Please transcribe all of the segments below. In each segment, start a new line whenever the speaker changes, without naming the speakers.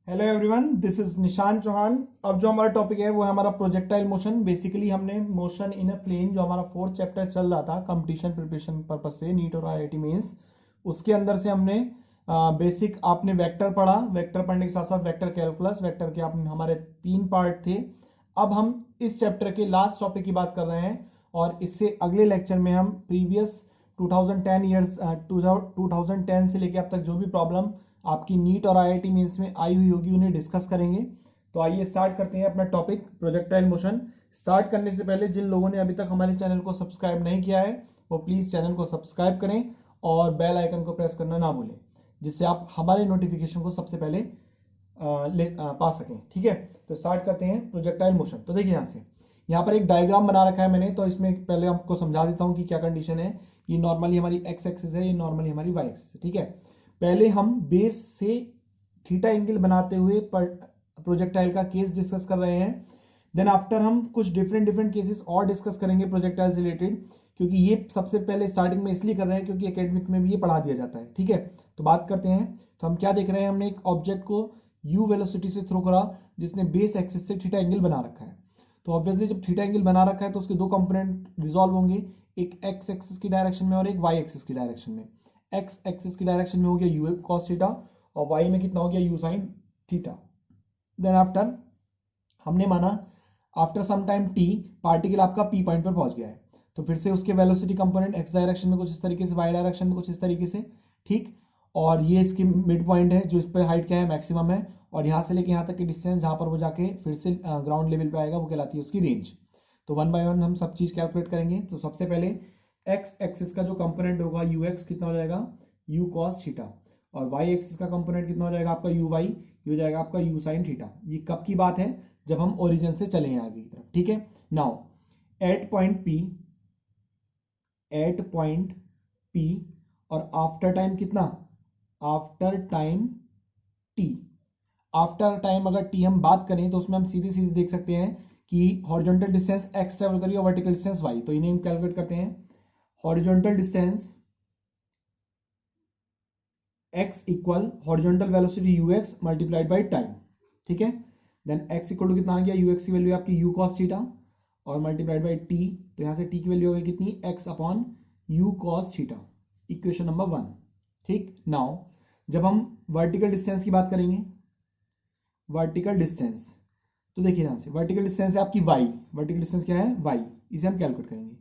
Hello everyone, this is निशान चौहान। अब जो हमारा टॉपिक है वो है हमारा प्रोजेक्टाइल मोशन। बेसिकली हमने मोशन इन अ प्लेन जो हमारा फोर्थ चैप्टर चल रहा था कंपटीशन प्रिपरेशन पर्पज से नीट और आईआईटी मेंस, उसके अंदर से हमने बेसिक आपने वेक्टर पढ़ा। वेक्टर पढ़ने के साथ साथ वेक्टर कैलकुलस, वेक्टर के आपने हमारे 3 पार्ट थे। अब हम इस चैप्टर के लास्ट टॉपिक की बात कर रहे हैं और इससे अगले लेक्चर में हम प्रीवियस 2010 ईयर्स 2010 से लेके अब तक जो भी प्रॉब्लम आपकी नीट और आईआईटी मेंस में आई हुई होगी उन्हें डिस्कस करेंगे। तो आइए स्टार्ट करते हैं अपना टॉपिक प्रोजेक्टाइल मोशन। स्टार्ट करने से पहले जिन लोगों ने अभी तक हमारे चैनल को सब्सक्राइब नहीं किया है वो प्लीज चैनल को सब्सक्राइब करें और बेल आइकन को प्रेस करना ना भूलें, जिससे आप हमारे नोटिफिकेशन को सबसे पहले पा सकें। ठीक है, तो स्टार्ट करते हैं प्रोजेक्टाइल मोशन। तो देखिए यहाँ पर एक डायग्राम बना रखा है मैंने, तो इसमें पहले आपको समझा देता हूँ कि क्या कंडीशन है। ये नॉर्मली हमारी एक्स एक्सिस है, ये नॉर्मली हमारी वाई एक्सिस है। ठीक है, पहले हम बेस से थीटा एंगल बनाते हुए प्रोजेक्टाइल का केस डिस्कस कर रहे हैं। देन आफ्टर हम कुछ डिफरेंट केसेस और डिस्कस करेंगे प्रोजेक्टाइल से रिलेटेड, क्योंकि ये सबसे पहले स्टार्टिंग में इसलिए कर रहे हैं क्योंकि एकेडमिक में भी ये पढ़ा दिया जाता है। ठीक है, तो बात करते हैं। तो हम क्या देख रहे हैं, हमने एक ऑब्जेक्ट को यू वेलोसिटी से थ्रो करा जिसने बेस एक्सिस से थीटा एंगल बना रखा है। तो ऑब्वियसली जब थीटा एंगल बना रखा है तो उसके दो कंपोनेंट रिजॉल्व होंगे, एक एक्स एक्सिस की डायरेक्शन में और एक वाई एक्सिस की डायरेक्शन में। एक्स एक्सिस की डायरेक्शन में हो गया यू कॉस थीटा और वाई में कितना हो गया u sine theta. Then after हमने माना after some time t particle आपका पी पॉइंट पर पहुंच गया है, तो फिर से उसके वेलोसिटी कंपोनेंट एक्स डायरेक्शन में कुछ इस तरीके से, वाई डायरेक्शन में कुछ इस तरीके से। ठीक, और ये इसकी मिड पॉइंट है जो इस पर हाइट क्या है, मैक्सिमम है। और यहाँ से लेके यहाँ तक की डिस्टेंस जहां पर वो जाके फिर से ग्राउंड लेवल पे आएगा वो कहलाती है उसकी रेंज। तो वन बाय वन हम सब चीज कैलकुलेट करेंगे। तो सबसे पहले एक्स एक्सिस का जो कंपोनेंट होगा यू एक्स कितना हो जाएगा यू कॉस थीटा, और वाई एक्सिस का कंपोनेंट कितना हो जाएगा आपका यू वाई, ये हो जाएगा आपका यू साइन थीटा। ये कब की बात है, जब हम ओरिजिन से चले हैं आगे की तरफ। ठीक है, now at point P, at point P और आफ्टर टाइम कितना, after time t. After time अगर टी हम बात करें तो उसमें हम सीधे सीधे देख सकते हैं कि हॉरिजॉन्टल डिस्टेंस एक्स ट्रेवल करी और वर्टिकल डिस्टेंस वाई, तो इन्हें हम कैलकुलेट करते हैं। Horizontal distance x equal horizontal velocity you x multiplied by time. ठीक है, देन x इक्वल टू कितना आ गया, यू एक्स की वैल्यू आपकी यू कॉस थीटा और मल्टीप्लाइड बाई टी, तो यहां से t की वैल्यू होगी कितनी, x upon u cos theta, equation number 1। ठीक, नाउ जब हम वर्टिकल डिस्टेंस की बात करेंगे, वर्टिकल डिस्टेंस, तो देखिए यहां से वर्टिकल डिस्टेंस है आपकी y, वर्टिकल डिस्टेंस क्या है y, इसे हम कैलकुलेट करेंगे।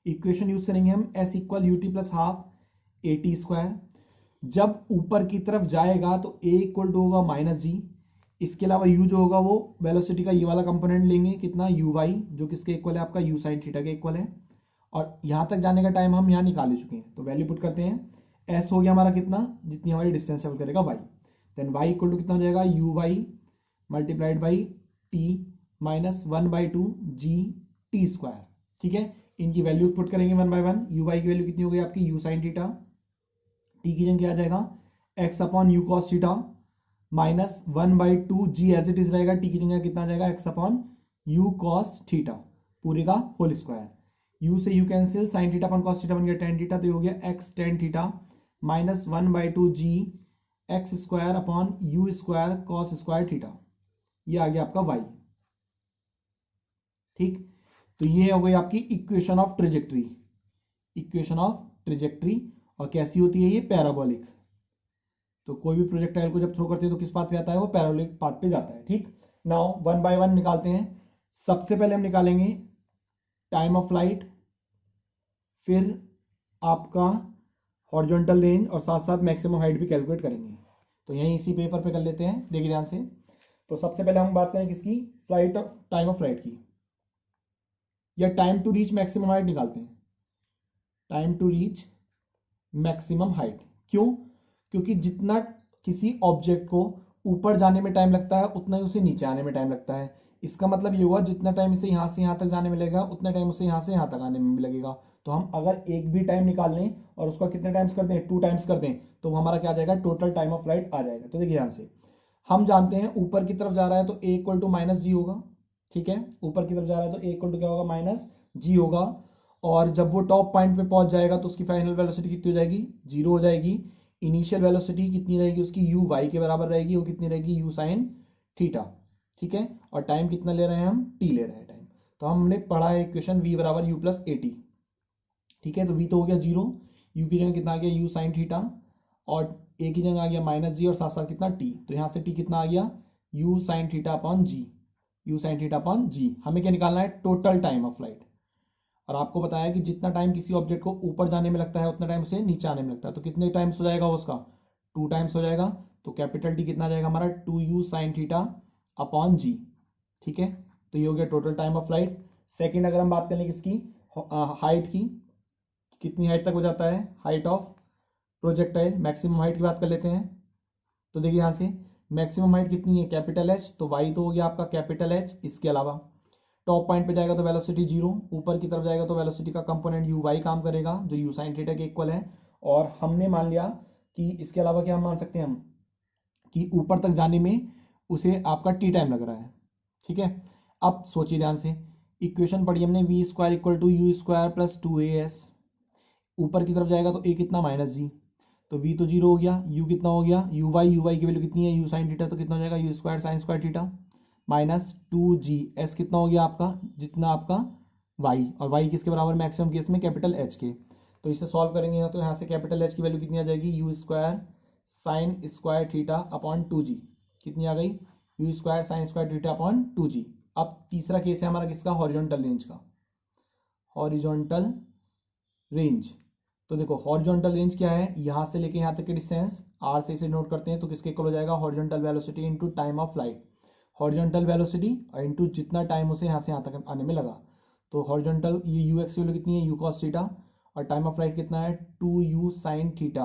इक्वेशन यूज करेंगे हम s equal U T plus half A T square. जब ऊपर की तरफ जाएगा तो a इक्वल टू होगा माइनस जी, इसके अलावा u जो होगा वो वेलोसिटी का ये वाला कंपोनेंट लेंगे कितना यू वाई, जो किसके इक्वल है आपका यू साइन थीटा के इक्वल है। और यहां तक जाने का टाइम हम यहाँ निकाल ही चुके हैं, तो वैल्यू पुट करते हैं। s हो गया हमारा कितना, जितनी हमारी डिस्टेंस ट्रेवल करेगा y, then y equal to कितना हो जाएगा u y multiplied by t minus 1/2 g t square. ठीक है, इनकी वैल्यू पुट करेंगे one by one. U y की वैल्यू कितनी हो गई आपकी यू साइन थीटा, टी की जगह क्या आ जाएगा x upon u cos theta minus 1/2 g as it is रहेगा, टी की जगह कितना आ जाएगा x upon u cos theta पूरे का होल स्क्वायर। यू से u cancel, sine theta upon cos theta बन गया टेन थीटा, तो ये हो गया x tan theta minus 1/2 g x square upon u square cos square theta, ये आ गया आपका y। ठीक, तो ये हो गई आपकी equation of trajectory, equation of trajectory. और कैसी होती है ये, पैराबोलिक। तो कोई भी प्रोजेक्टाइल को जब थ्रो करते हैं तो किस पाथ पे आता है, वो पैराबोलिक पाथ पे जाता है। ठीक, नाउ वन बाय वन निकालते हैं। सबसे पहले हम निकालेंगे टाइम ऑफ फ्लाइट, फिर आपका हॉरिजॉन्टल रेंज और साथ साथ मैक्सिमम हाइट भी कैलकुलेट करेंगे। तो यहीं इसी पेपर पे कर लेते हैं, देखिए ध्यान से। तो सबसे पहले हम बात करें किसकी, flight of time of flight की, या time to reach maximum height निकालते हैं। Time to reach maximum height, क्यों, क्योंकि जितना किसी ऑब्जेक्ट को ऊपर जाने में टाइम लगता है उतना ही उसे नीचे आने में टाइम लगता है। इसका मतलब ये हुआ जितना टाइम इसे यहाँ से यहाँ तक जाने में लगेगा उतना टाइम उसे यहाँ से यहाँ तक आने में भी लगेगा। तो हम अगर एक भी टाइम निकाल लें और उसका कितने टाइम्स कर दें, 2 टाइम्स कर दें, तो हमारा क्या आ जाएगा, टोटल टाइम ऑफ फ्लाइट आ जाएगा। तो देखिए ध्यान से, हम जानते हैं ऊपर की तरफ जा रहा है तो ए इक्वल टू माइनस जी होगा। ठीक है, ऊपर की तरफ जा रहा है तो ए इक्वल टू क्या होगा, माइनस जी होगा। और जब वो टॉप पॉइंट पे पहुंच जाएगा तो उसकी फाइनल वेलोसिटी कितनी हो जाएगी, जीरो हो जाएगी। इनिशियल वेलोसिटी कितनी रहेगी उसकी, यू वाई के बराबर रहेगी, वो कितनी रहेगी, यू साइन थीटा, ठीक है। और टाइम कितना ले रहे हैं हम, टी ले रहे हैं टाइम। तो हमने पढ़ा है इक्वेशन v बराबर यू प्लस ए टी, ठीक है। तो v तो हो गया जीरो, u की जगह कितना आ गया, यू साइन थीटा, और a की जगह आ गया माइनस जी, और साथ साथ कितना t, तो यहाँ से t कितना आ गया, u sine theta upon g, u sine theta upon g. हमें क्या निकालना है, टोटल टाइम ऑफ फ्लाइट। और आपको बताया कि जितना टाइम किसी ऑब्जेक्ट को ऊपर जाने में लगता है उतना टाइम उसे नीचे आने में लगता है। तो कितने टाइम्स हो जाएगा उसका, 2 टाइम्स हो जाएगा। तो कैपिटल टी कितना जाएगा हमारा, 2u sine theta upon g, ठीक है। तो ये हो गया total time of flight. Second अगर हम बात करें किसकी, हाइट की, कितनी हाइट तक हो जाता है, height of projectile, maximum height की बात कर लेते हैं। तो देखिए यहाँ से मैक्सिमम हाइट कितनी है, कैपिटल एच, तो वाई तो हो गया आपका कैपिटल एच। इसके अलावा टॉप पॉइंट पे जाएगा तो वेलोसिटी जीरो, ऊपर की तरफ जाएगा तो वेलोसिटी का कंपोनेंट यू वाई काम करेगा जो यू साइन थीटा के इक्वल है। और हमने मान लिया कि इसके अलावा क्या हम मान सकते हैं हम, कि ऊपर तक जाने में उसे आपका टी टाइम लग रहा है, ठीक है। अब सोचिए ध्यान से, इक्वेशन पढ़ी हमने, v square equal to u square plus 2as, ऊपर की तरफ जाएगा तो ए कितना, माइनस जी, तो वी तो जीरो हो गया, यू कितना हो गया, यू वाई की वैल्यू कितनी है, यू साइन थीटा, तो कितना हो जाएगा, u square sine square theta minus 2g, S कितना हो गया आपका, जितना आपका वाई, और वाई किसके बराबर, मैक्सिमम केस में कैपिटल एच के। तो इसे सॉल्व करेंगे ना, तो यहाँ से कैपिटल एच की वैल्यू कितनी आ जाएगी, you square sine square theta upon 2g, कितनी आ गई, you square sine square theta upon 2g। अब तीसरा केस है हमारा किसका, हॉरिजॉन्टल रेंज का, हॉरिजॉन्टल रेंज। तो देखो हॉरिजॉन्टल रेंज क्या है, यहाँ से लेके यहाँ तक की डिस्टेंस, आर से इसे नोट करते हैं, तो किसके इक्वल हो जाएगा, horizontal velocity into time of flight, horizontal velocity into जितना टाइम उसे यहाँ से यहाँ तक आने में लगा। तो हॉरिजॉन्टल ये यू एक्स वैल्यू कितनी है, यू कॉस थीटा, और टाइम ऑफ फ्लाइट कितना है, 2u साइन थीटा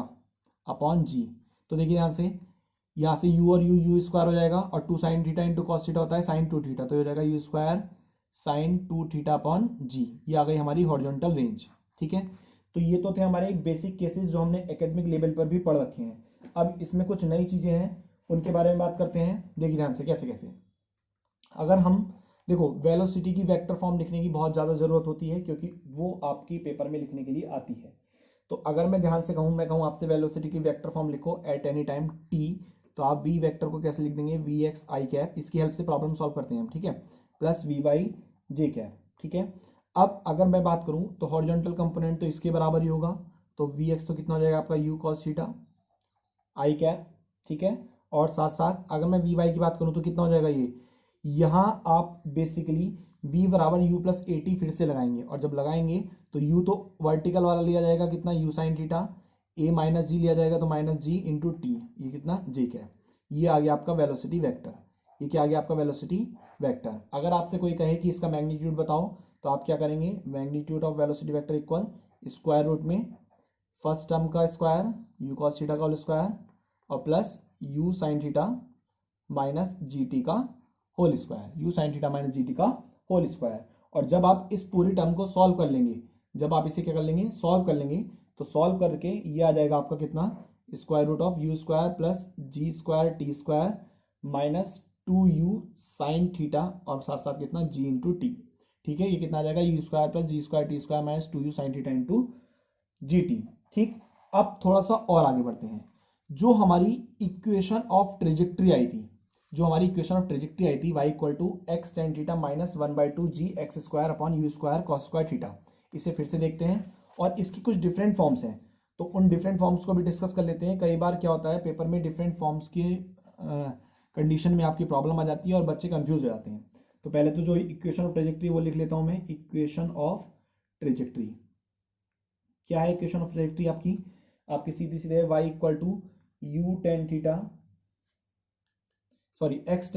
अपॉन जी। तो देखिए यहाँ से u और यू स्क्वायर हो जाएगा, और 2 sine theta into cos theta होता है साइन 2 थीटा, तो ये हो जाएगा u square sine 2 theta upon g. ये आ गई हमारी हॉरिजॉन्टल रेंज, ठीक है। तो ये तो थे हमारे बेसिक केसेस जो हमने एकेडमिक लेवल पर भी पढ़ रखे हैं। अब इसमें कुछ नई चीजें हैं, उनके बारे में बात करते हैं। देखिए ध्यान से कैसे कैसे, अगर हम देखो वेलोसिटी की वेक्टर फॉर्म लिखने की बहुत ज़्यादा ज़रूरत होती है, क्योंकि वो आपकी पेपर में लिखने के लिए आती है। तो अगर मैं ध्यान से कहूँ, मैं कहूँ आपसे वेलोसिटी की वेक्टर फॉर्म लिखो एट एनी टाइम टी, तो आप वी वेक्टर को कैसे लिख देंगे, वी एक्स आई कैप, इसकी हेल्प से प्रॉब्लम सॉल्व करते हैं हम, ठीक है, plus v y j cap, ठीक है। अब अगर मैं बात करूँ तो हॉरिजॉन्टल कंपोनेंट तो इसके बराबर ही होगा, तो वी एक्स तो कितना हो जाएगा आपका, यू कॉस थीटा आई कैप, ठीक है। और साथ साथ अगर मैं वी वाई की बात करूँ तो कितना हो जाएगा ये, यहाँ आप बेसिकली v बराबर u प्लस ए टी फिर से लगाएंगे, और जब लगाएंगे तो u तो वर्टिकल वाला लिया जाएगा कितना, u sine theta, a minus g लिया जाएगा तो माइनस जी इंटू टी, ये कितना j क्या है, ये आ गया आपका वेलोसिटी वेक्टर। ये क्या आ गया आपका वेलोसिटी वेक्टर। अगर आपसे कोई कहे कि इसका मैग्नीट्यूड बताओ, तो आप क्या करेंगे, magnitude of velocity vector equal square root में फर्स्ट टर्म का स्क्वायर, यू कॉस थीटा का होल स्क्वायर, और plus u sine theta minus g t का whole square, u sine theta minus g t का होल स्क्वायर। और जब आप इस पूरी टर्म को सॉल्व कर लेंगे, जब आप इसे क्या कर लेंगे, सॉल्व कर लेंगे, तो सॉल्व करके ये आ जाएगा आपका कितना, square root of u square plus g square t square minus 2u sine theta, और साथ साथ कितना जी इंटू टी, ठीक है। ये कितना आ जाएगा, u square plus g square t square minus 2u sine theta into g t, ठीक। अब थोड़ा सा और आगे बढ़ते हैं, जो हमारी इक्वेशन ऑफ ट्रेजेक्ट्री आई थी, जो हमारी इक्वेशन ऑफ ट्रेजेक्ट्री आई थी, y equal to x tan theta minus 1/2 g x square upon u square cos square theta. इसे फिर से देखते हैं, और इसकी कुछ डिफरेंट फॉर्म्स हैं, तो उन डिफरेंट फॉर्म्स को भी डिस्कस कर लेते हैं। कई बार क्या होता है पेपर में डिफरेंट फॉर्म्स के कंडीशन में आपकी प्रॉब्लम आ जाती है और बच्चे कंफ्यूज हो जाते हैं। तो पहले तो जो इक्वेशन ऑफ ट्रेजेक्ट्री वो लिख लेता हूं मैं, इक्वेशन ऑफ ट्रेजेक्ट्री क्या है, इक्वेशन ऑफ ट्रेजेक्ट्री आपकी सीधी सीधे है, y equal to u tan theta, sorry x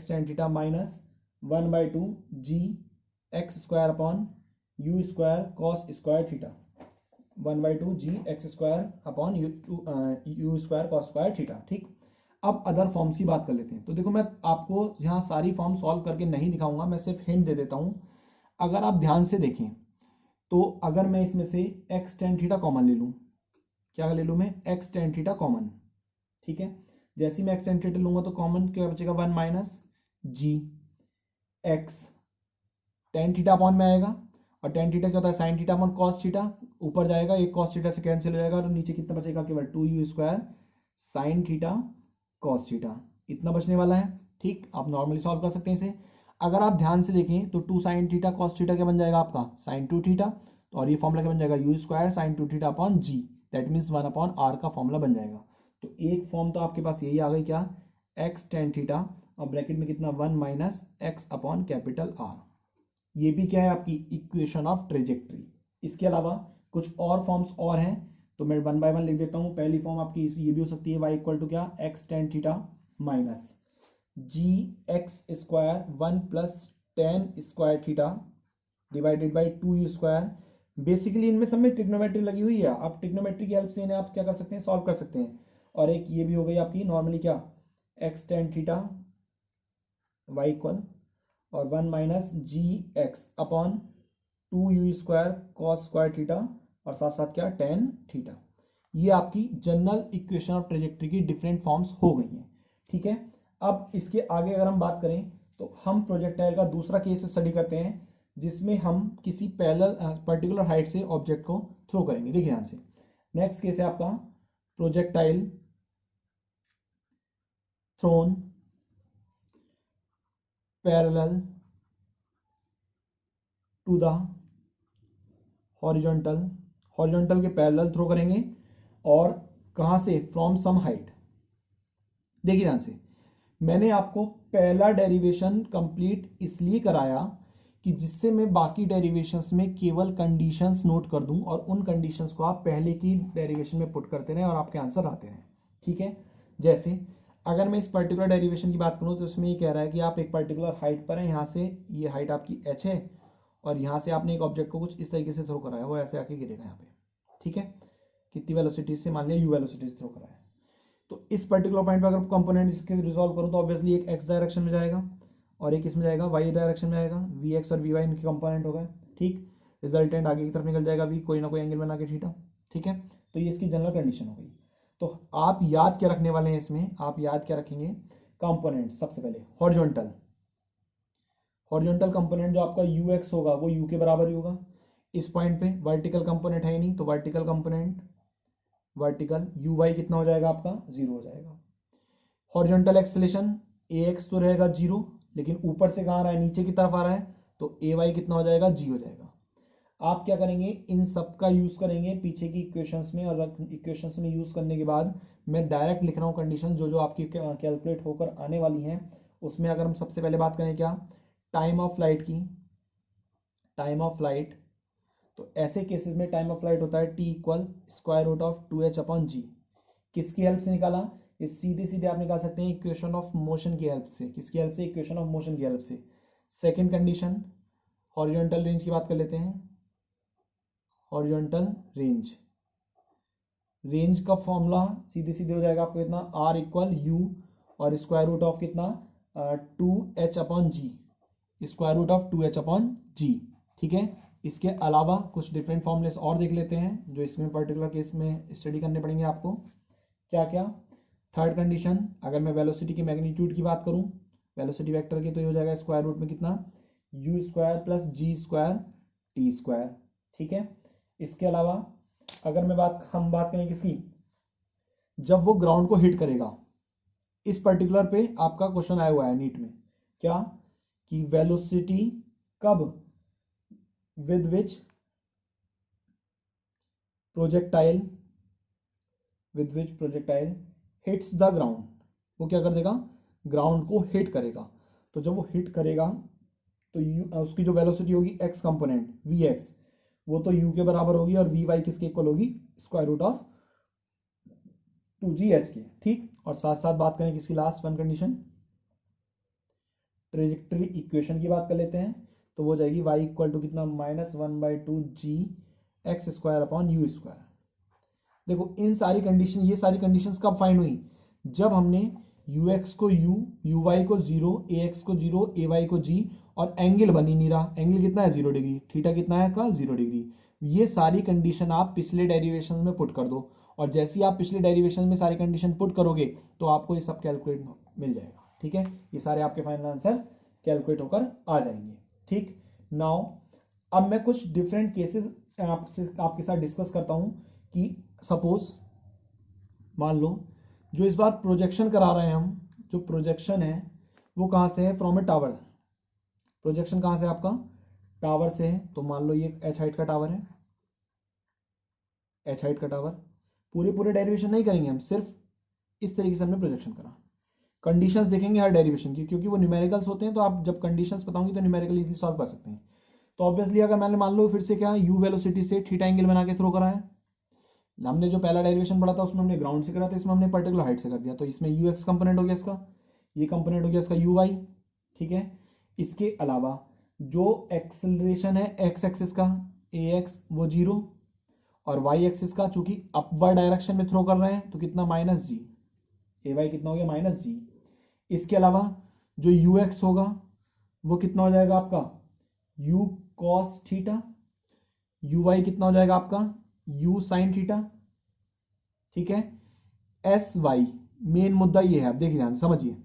tan theta minus 1/2 g x square upon u square cos square theta, 1/2 g x square upon u square cos square theta, ठीक। अब other forms की बात कर लेते हैं। तो देखो मैं आपको यहाँ सारी फॉर्म सॉल्व करके नहीं दिखाऊंगा, मैं सिर्फ हिंट दे देता हूँ। अगर आप ध्यान से देखें तो अगर मैं इसमें से एक्स टेन थीटा कॉमन ले लूँ, क्या ले लूँ मैं, एक्स टेन थीटा कॉमन, ठीक है। जैसे ही मैं एक्स टेन थीटा लूंगा तो कॉमन क्या बचेगा, 1 minus g x tan theta upon में आएगा, और टेन थीटा क्या होता है, sign theta upon cos theta, ऊपर जाएगा एक कॉस थीटा से कैंसिल हो जाएगा और नीचे कितना बचेगा, केवल 2u² sine theta cos theta, इतना बचने वाला है। ठीक, आप नॉर्मली सॉल्व कर सकते हैं इसे। अगर आप ध्यान से देखें तो 2 साइन थीटा कॉस थीटा क्या बन जाएगा आपका, साइन 2 थीटा, और ये फॉर्मूला क्या बन जाएगा, u² sine 2 theta upon g, that means 1/r का फॉर्मूला बन जाएगा। तो एक फॉर्म तो आपके पास यही आ गई, क्या, x टेन थीटा और ब्रैकेट में कितना 1 minus x upon capital R। ये भी क्या है आपकी इक्वेशन ऑफ ट्रेजेक्ट्री। इसके अलावा कुछ और फॉर्म्स और हैं, तो मैं वन बाय वन लिख देता हूँ। पहली फॉर्म आपकी ये भी हो सकती है, y इक्वल टू क्या, x tan theta minus g x square 1 plus tan square theta divided by 2u²। Basically इनमें सब में ट्रिग्नोमेट्री लगी हुई है, आप ट्रिग्नोमेट्री की हेल्प से इन्हें आप क्या कर सकते हैं, सॉल्व कर सकते हैं। और एक ये भी हो गई आपकी नॉर्मली क्या, x tan theta y equal और 1 minus g x upon 2u² cos square theta और साथ साथ क्या, टेन थीटा। ये आपकी जनरल इक्वेशन ऑफ ट्रेजेक्ट्री की डिफरेंट फॉर्म्स हो गई हैं। ठीक है, अब इसके आगे अगर हम बात करें तो हम प्रोजेक्टाइल का दूसरा केस स्टडी करते हैं, जिसमें हम किसी पैरेलल पर्टिकुलर हाइट से ऑब्जेक्ट को थ्रो करेंगे। देखिए ध्यान से, नेक्स्ट केस है आपका projectile thrown parallel to the horizontal, horizontal के पैरेलल थ्रो करेंगे, और कहां से, फ्रॉम सम हाइट। देखिए ध्यान से, मैंने आपको पहला डेरिवेशन कंप्लीट इसलिए कराया कि जिससे मैं बाकी डेरिवेशंस में केवल कंडीशंस नोट कर दूं और उन कंडीशंस को आप पहले की डेरिवेशन में पुट करते रहें और आपके आंसर आते रहें। ठीक है, जैसे अगर मैं इस पर्टिकुलर डेरिवेशन की बात करूं तो इसमें ये कह रहा है कि आप एक पर्टिकुलर हाइट पर हैं, यहाँ से ये हाइट आपकी h है और यहाँ से आपने एक ऑब्जेक्ट को कुछ इस तरीके से थ्रो कराया, वो ऐसे आके गिरेगा यहाँ पे। ठीक है, कितनी वेलोसिटी से, मान लिया u वेलोसिटी से थ्रो कराया। तो इस पर्टिकुलर पॉइंट पर अगर कंपोनेंट इसके रिजॉल्व करूं तो ऑब्वियसली एक x डायरेक्शन में जाएगा और एक इसमें जाएगा y डायरेक्शन में जाएगा, vx और vy इनके कंपोनेंट हो गए। ठीक, रिजल्टेंट आगे की तरफ निकल जाएगा v, कोई ना कोई एंगल बना के थीटा। ठीक है, तो ये इसकी जनरल कंडीशन हो गई। तो आप याद क्या रखने वाले हैं इसमें, आप याद क्या रखेंगे, कंपोनेंट सबसे पहले हॉरिजॉन्टल, हॉरिजॉन्टल कंपोनेंट जो आपका ux होगा वो u के बराबर ही होगा। इस पॉइंट पे वर्टिकल कंपोनेंट है ही नहीं, तो वर्टिकल कंपोनेंट वर्टिकल uy कितना हो जाएगा आपका, 0 हो जाएगा। हॉरिजॉन्टल एक्सेलेरेशन ax तो रहेगा 0, लेकिन ऊपर से कहाँ आ रहा है, नीचे की तरफ आ रहा है, तो ay कितना हो जाएगा, g हो जाएगा। आप क्या करेंगे, इन सब का यूज करेंगे पीछे की इक्वेशंस में, और इक्वेशंस में यूज करने के बाद मैं डायरेक्ट लिख रहा हूँ कंडीशन जो जो आपकी कैलकुलेट होकर आने वाली हैं। उसमें अगर हम सबसे पहले बात करें क्या, टाइम ऑफ फ्लाइट की, टाइम ऑफ फ्लाइट, तो ऐसे केसेस में टाइम ऑफ फ्लाइट होता है t equal square root of 2h upon g. किसकी हेल्प से निकाला, ये सीधे सीधे आप निकाल सकते हैं इक्वेशन ऑफ मोशन की हेल्प से। किसकी हेल्प से, इक्वेशन ऑफ मोशन की हेल्प से। सेकंड कंडीशन, हॉरिजॉन्टल रेंज की बात कर लेते हैं। हॉरिजॉन्टल रेंज, रेंज का फॉर्मूला सीधे सीधे हो जाएगा आपको कितना, r इक्वल यू और स्क्वायर रूट ऑफ कितना 2h upon g, square root of 2h upon g. ठीक है, इसके अलावा कुछ डिफरेंट फॉर्मूलेस और देख लेते हैं जो इसमें पर्टिकुलर केस में स्टडी करने पड़ेंगे आपको। क्या क्या, थर्ड कंडीशन, अगर मैं वेलोसिटी की मैग्नीट्यूड की बात करूं, वेलोसिटी वेक्टर की, तो ये हो जाएगा स्क्वायर रूट में कितना, u² प्लस g² t²। ठीक है, इसके अलावा अगर हम बात करें किसकी, जब वो ग्राउंड को हिट करेगा, इस पर्टिकुलर पे आपका क्वेश्चन आया हुआ है नीट में, क्या कि वेलोसिटी कब, with which projectile, with which projectile hits the ground, वो क्या कर देगा, ग्राउंड को हिट करेगा। तो जब वो हिट करेगा तो उसकी जो वेलोसिटी होगी x कंपोनेंट vx, वो तो u के बराबर होगी, और vy किसके इक्वल होगी, स्क्वायर रूट ऑफ 2gh के। ठीक, और साथ साथ बात करें किसकी, last one condition, trajectory equation की बात कर लेते हैं, तो वो जाएगी y इक्वल टू कितना, -1/2g x² अपॉन u²। देखो इन सारी कंडीशन, ये सारी कंडीशंस कब फाइंड हुई, जब हमने ux को u, uy को 0, ax को 0, ay को g, और एंगल बन ही नहीं रहा, एंगल कितना है 0 डिग्री, थीटा कितना है का 0 डिग्री। ये सारी कंडीशन आप पिछले डेरिवेशन में पुट कर दो, और जैसे ही आप पिछले डेरिवेशन में सारी कंडीशन पुट करोगे तो आपको ये सब कैलकुलेट मिल जाएगा। ठीक है, ये सारे आपके फाइनल आंसर्स कैलकुलेट होकर आ जाएंगे। ठीक, नाउ अब मैं कुछ डिफरेंट केसेस आपके साथ डिस्कस करता हूं कि सपोज मान लो जो इस बार प्रोजेक्शन करा रहे हैं हम, जो प्रोजेक्शन है वो कहाँ से है, फ्रॉम ए टावर। प्रोजेक्शन कहाँ से है आपका, टावर से है। तो मान लो ये एच हाइट का टावर है, एच हाइट का टावर। पूरे पूरे डेरिवेशन नहीं करेंगे हम, सिर्फ इस तरीके से हमने प्रोजेक्शन करा। कंडीशंस देखेंगे हर डेरिवेशन की, क्योंकि वो न्यूमेरिकल्स होते हैं, तो आप जब कंडीशंस बताऊंगी तो न्यूमेरिकल इजीली सॉल्व कर सकते हैं। तो ऑब्वियसली अगर मैंने मान लो फिर से क्या यू वेलोसिटी से थीटा एंगल बना के थ्रो करा है, हमने जो पहला डेरिवेशन पढ़ा था उसमें हमने ग्राउंड से करा था, इसमें हमने पर्टिकुलर हाइट से कर दिया। तो इसमें यू एक्स कंपोनेंट हो गया इसका, ये कंपोनेंट हो गया इसका यू वाई, ठीक है। इसके अलावा जो एक्सेलरेशन है एक्स एक्सिस का ए एक्स वो जीरो, और वाई एक्सिस का चूंकि अपवर्ड डायरेक्शन में थ्रो कर रहे हैं तो कितना माइनस जी, ए वाई कितना हो गया माइनस जी। इसके अलावा जो यू एक्स होगा वो कितना हो जाएगा आपका u cos theta, u y कितना हो जाएगा आपका यू साइन थीटा, ठीक है। एस वाई मेन मुद्दा ये है, आप देखिए ध्यान से समझिए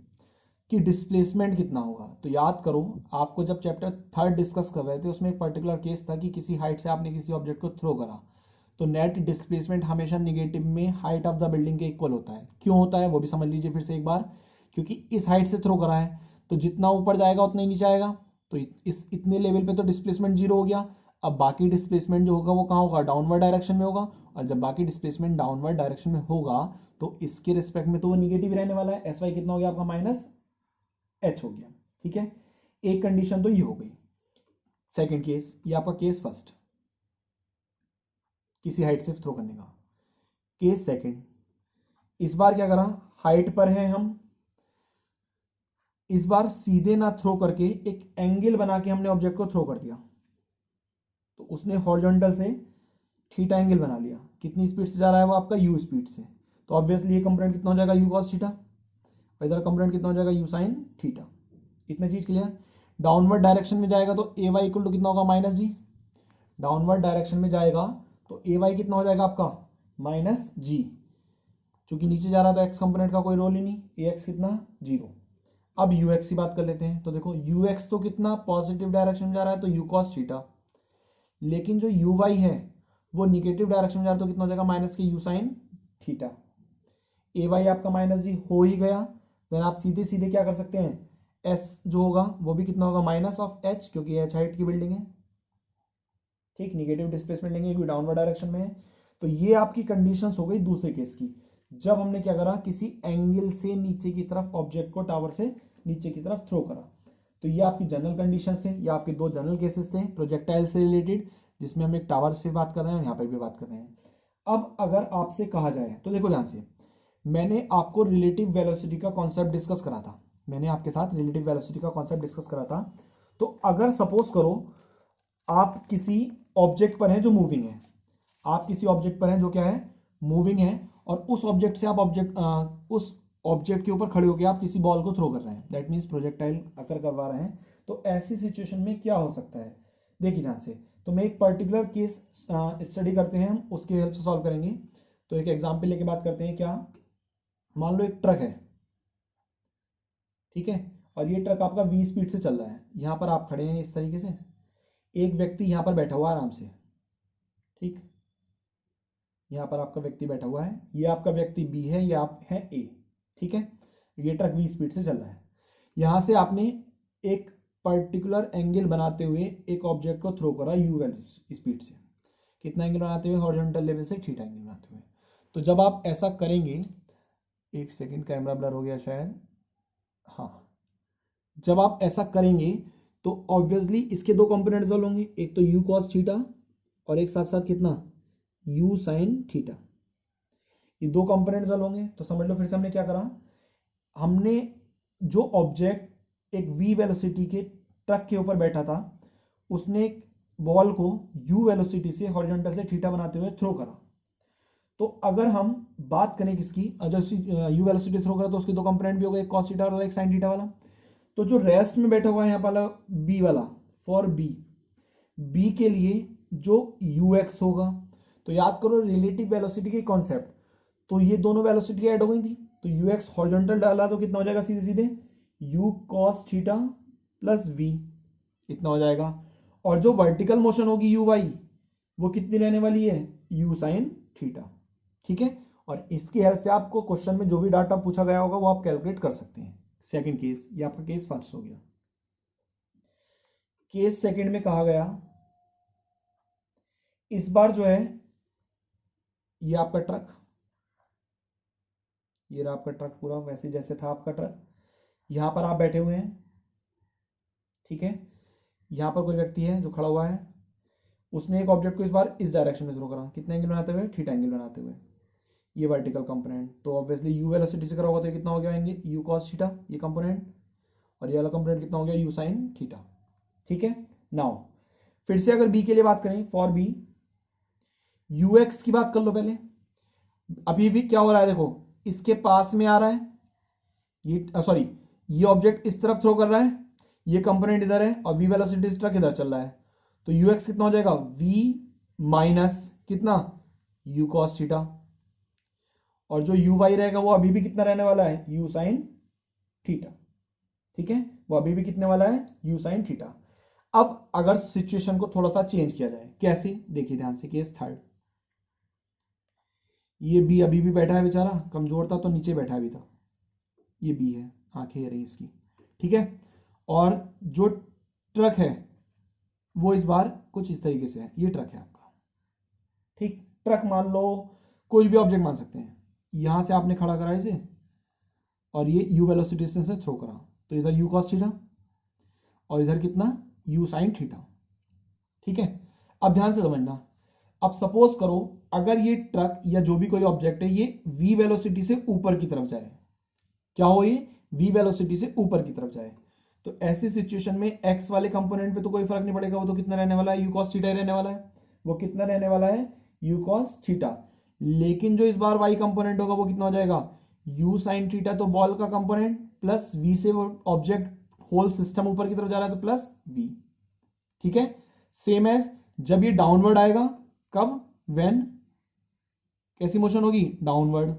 कि डिस्प्लेसमेंट कितना होगा। तो याद करो आपको जब चैप्टर 3 डिस्कस कर रहे थे उसमें एक पर्टिकुलर केस था कि किसी हाइट से आपने किसी ऑब्जेक्ट को थ्रो करा, तो नेट डिस्प्लेसमेंट हमेशा निगेटिव में हाइट ऑफ द बिल्डिंग के इक्वल होता है। क्यों होता है वो भी समझ लीजिए फिर से एक बार, क्योंकि इस हाइट से थ्रो करा है तो जितना ऊपर जाएगा उतना ही नीचे आएगा, तो इस इतने लेवल पे तो डिस्प्लेसमेंट जीरो हो गया। अब बाकी डिस्प्लेसमेंट जो होगा वो कहाँ होगा, डाउनवर्ड डायरेक्शन में होगा, और जब बाकी डिस्प्लेसमेंट डाउनवर्ड डायरेक्शन में होगा तो इसके रिस्पेक्ट में तो वो निगेटिव रहने वाला है। एस वाई कितना हो गया आपका माइनस एच हो गया, ठीक है। एक कंडीशन तो ये हो गई। सेकंड केस, ये आपका केस फर्स्ट, किसी हाइट से थ्रो करने का। केस सेकंड, इस बार क्या करा, हाइट पर है हम, इस बार सीधे ना थ्रो करके एक एंगल बना के हमने ऑब्जेक्ट को थ्रो कर दिया। तो उसने हॉरिजॉन्टल से थीटा एंगल बना लिया। कितनी स्पीड से जा रहा है वो आपका यू स्पीड से। तो ऑब्वियसली ये कंपोनेंट कितना हो जाएगा यू कॉस थीटा, और इधर कंपोनेंट कितना हो जाएगा यू साइन थीटा। इतना चीज क्लियर। डाउनवर्ड डायरेक्शन में जाएगा तो ए वाई इक्वल टू कितना होगा माइनस जी, डाउनवर्ड डायरेक्शन में जाएगा तो ए वाई कितना हो जाएगा आपका माइनस जी। चूंकि नीचे जा रहा था एक्स कंपोनेंट का कोई रोल ही नहीं, ए एक्स कितना जीरो। अब यू एक्स की बात कर लेते हैं। तो देखो यू एक्स तो कितना पॉजिटिव डायरेक्शन में जा रहा है तो यू कॉस थीटा, लेकिन जो यू वाई है वो निगेटिव डायरेक्शन में जा रहा है तो कितना हो जाएगा माइनस के u sine theta. A y आपका माइनस जी हो ही गया। देन आप सीधे सीधे क्या कर सकते हैं, एस जो होगा वो भी कितना होगा माइनस ऑफ एच, क्योंकि एच हाइट की बिल्डिंग है, ठीक। निगेटिव डिस्प्लेसमेंट लेंगे क्योंकि डाउनवर्ड डायरेक्शन में है। तो ये आपकी कंडीशंस हो गई दूसरे केस की, जब हमने क्या करा किसी एंगल से नीचे की तरफ ऑब्जेक्ट को टावर से नीचे की तरफ थ्रो करा। तो ये आपकी जनरल कंडीशंस थे, ये आपके दो जनरल केसेस थे प्रोजेक्टाइल से रिलेटेड, जिसमें हम एक टावर से बात कर रहे हैं, यहाँ पर भी बात कर रहे हैं। अब अगर आपसे कहा जाए तो देखो ध्यान से, मैंने आपको रिलेटिव वेलोसिटी का कॉन्सेप्ट डिस्कस करा था, मैंने आपके साथ रिलेटिव वेलोसिटी का कॉन्सेप्ट डिस्कस करा था। तो अगर सपोज करो आप किसी ऑब्जेक्ट पर हैं जो मूविंग है, आप किसी ऑब्जेक्ट पर हैं जो क्या है मूविंग है, और उस ऑब्जेक्ट से आप उस ऑब्जेक्ट के ऊपर खड़े होकर आप किसी बॉल को थ्रो कर रहे हैं, दैट मीन्स प्रोजेक्टाइल अकर करवा रहे हैं। तो ऐसी सिचुएशन में क्या हो सकता है, देखिए ध्यान से। तो मैं एक पर्टिकुलर केस स्टडी करते हैं, हम उसके हेल्प से सॉल्व करेंगे। तो एक एग्जाम्पल लेके बात करते हैं। क्या, मान लो एक ट्रक है, ठीक है, और ये ट्रक आपका 20 स्पीड से चल रहा है। यहां पर आप खड़े हैं इस तरीके से, एक व्यक्ति यहां पर बैठा हुआ है आराम से, ठीक। यहां पर आपका व्यक्ति बैठा हुआ है, ये आपका व्यक्ति बी है, ये आप है ए, ठीक है। ये ट्रक 20 स्पीड से चल रहा है। यहां से आपने एक पर्टिकुलर एंगल बनाते हुए एक ऑब्जेक्ट को थ्रो करा यू स्पीड से। कितना एंगल बनाते हुए, हॉरिजॉन्टल लेवल से थीटा एंगल बनाते हुए। तो जब आप ऐसा करेंगे, एक सेकंड कैमरा ब्लर हो गया शायद, हाँ, जब आप ऐसा करेंगे तो ऑब्वियसली इसके दो कंपोनेंट सॉल्व होंगे, एक तो यू कॉस थीटा और एक साथ साथ कितना यू साइन थीटा। ये दो कंपोनेंट सॉल्व होंगे। तो समझ लो फिर से हमने क्या करा, हमने जो ऑब्जेक्ट एक वी वेलोसिटी के ट्रक के ऊपर बैठा था उसने एक बॉल को यू वेलोसिटी से हॉरिजॉन्टल से थीटा बनाते हुए थ्रो करा। तो अगर हम बात करें किसकी, जब यू वेलोसिटी थ्रो करा तो उसके दो कंपोनेंट भी हो गए, एक कॉस थीटा वाला एक साइन थीटा वाला। तो जो रेस्ट में बैठा हुआ है यहाँ वाला बी वाला, फॉर बी, बी के लिए जो यू एक्स होगा, तो याद करो रिलेटिव वेलोसिटी के कॉन्सेप्ट, तो ये दोनों वेलोसिटी ऐड हो गई थी। तो यू एक्स हॉरिजॉन्टल डाला तो कितना हो जाएगा सीधे सीधे u cos theta plus v, इतना हो जाएगा। और जो वर्टिकल मोशन होगी यू वाई वो कितनी रहने वाली है, यू साइन थीटा। ठीक है, और इसकी हेल्प से आपको क्वेश्चन में जो भी डाटा पूछा गया होगा वो आप कैलकुलेट कर सकते हैं। सेकंड केस, ये आपका केस फर्स्ट हो गया। केस सेकंड में कहा गया, इस बार जो है ये आपका ट्रक, ये रहा आपका ट्रक पूरा वैसे जैसे था आपका ट्रक, यहां पर आप बैठे हुए हैं। ठीक है, यहां पर कोई व्यक्ति है जो खड़ा हुआ है, उसने एक ऑब्जेक्ट को इस बार इस डायरेक्शन में थ्रो करा, कितने एंगल बनाते हुए, थीटा एंगल बनाते हुए। ये वर्टिकल कंपोनेंट, तो ऑब्वियसली यू वेलोसिटी से करा होगा तो कितना हो गया एंगल, यू कॉस थीटा ये कंपोनेंट, और ये वाला कंपोनेंट कितना हो गया, यू साइन थीटा। ठीक है, नाउ फिर से अगर बी के लिए बात करें, फॉर बी यू एक्स की बात कर लो पहले। अभी भी क्या हो रहा है देखो, इसके पास में आ रहा है ये, सॉरी ये ऑब्जेक्ट इस तरफ थ्रो कर रहा है, ये कंपोनेंट इधर है और वी वेलोसिटी ट्रक इधर चल रहा है, तो यू एक्स कितना हो जाएगा, वी माइनस कितना, यू कॉस थीटा, और जो यू वाई रहेगा वो अभी भी कितना रहने वाला है, यू साइन थीटा। ठीक है, वो अभी भी कितने वाला है, यू साइन थीटा। अब अगर सिचुएशन को थोड़ा सा चेंज किया जाए, कैसे, देखिए ध्यान से, केस थर्ड, ये बी अभी भी बैठा है बेचारा, कमजोर था तो नीचे बैठा अभी था, ये बी है, आंखें ये रही इसकी। ठीक है, और जो ट्रक है वो इस बार कुछ इस तरीके से है, ये ट्रक है आपका। ठीक, ट्रक मान लो, कोई भी ऑब्जेक्ट मान सकते हैं, यहां से आपने खड़ा करा इसे और ये यू वेलोसिटी से थ्रो करा, तो इधर यू कॉस थीटा और इधर कितना, यू साइन थीटा। ठीक है, अब ध्यान से समझना, अब सपोज करो अगर ये ट्रक या जो भी कोई ऑब्जेक्ट है ये v वेलोसिटी से ऊपर की तरफ जाए, क्या हो, ये v वेलोसिटी से ऊपर की तरफ जाए, तो ऐसी सिचुएशन में x वाले कंपोनेंट पे तो कोई फर्क नहीं पड़ेगा, वो तो कितना रहने वाला है, u cos थीटा रहने वाला है, वो कितना रहने वाला है, u cos थीटा। लेकिन जो इस बार y कंपोनेंट होगा वो कितना हो जाएगा, u sin थीटा, तो बॉल का कंपोनेंट प्लस v से वो ऑब्जेक्ट होल सिस्टम ऊपर की तरफ जा रहा है तो प्लस v। ठीक है, सेम एज जब ये डाउनवर्ड आएगा, कब, व्हेन कैसी मोशन होगी, डाउनवर्ड,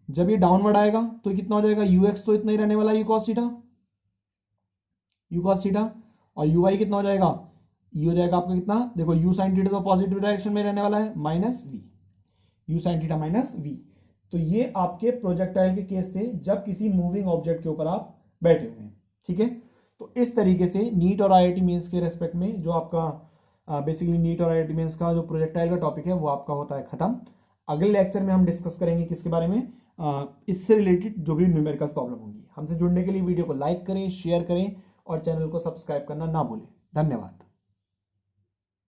जब ये डाउनवर्ड आएगा तो कितना हो जाएगा, यू एक्स तो इतना ही रहने वाला है, u cos theta, u cos theta, और यू वाई कितना हो जाएगा, ये हो जाएगा आपका कितना, देखो यू साइन थीटा तो पॉजिटिव डायरेक्शन में रहने वाला है, minus v, u sine theta minus v. तो ये आपके प्रोजेक्टाइल के केस थे जब किसी मूविंग ऑब्जेक्ट के ऊपर आप बैठे हुए हैं। ठीक है, तो इस तरीके से नीट और आईआईटी मेंस के रेस्पेक्ट में जो आपका बेसिकली नीट और आईआईटी मेंस का जो प्रोजेक्टाइल का टॉपिक है वो आपका होता है खत्म। अगले लेक्चर में हम डिस्कस करेंगे किसके बारे में, इससे रिलेटेड जो भी न्यूमेरिकल प्रॉब्लम होंगी। हमसे जुड़ने के लिए वीडियो को लाइक करें, शेयर करें और चैनल को सब्सक्राइब करना ना भूलें। धन्यवाद।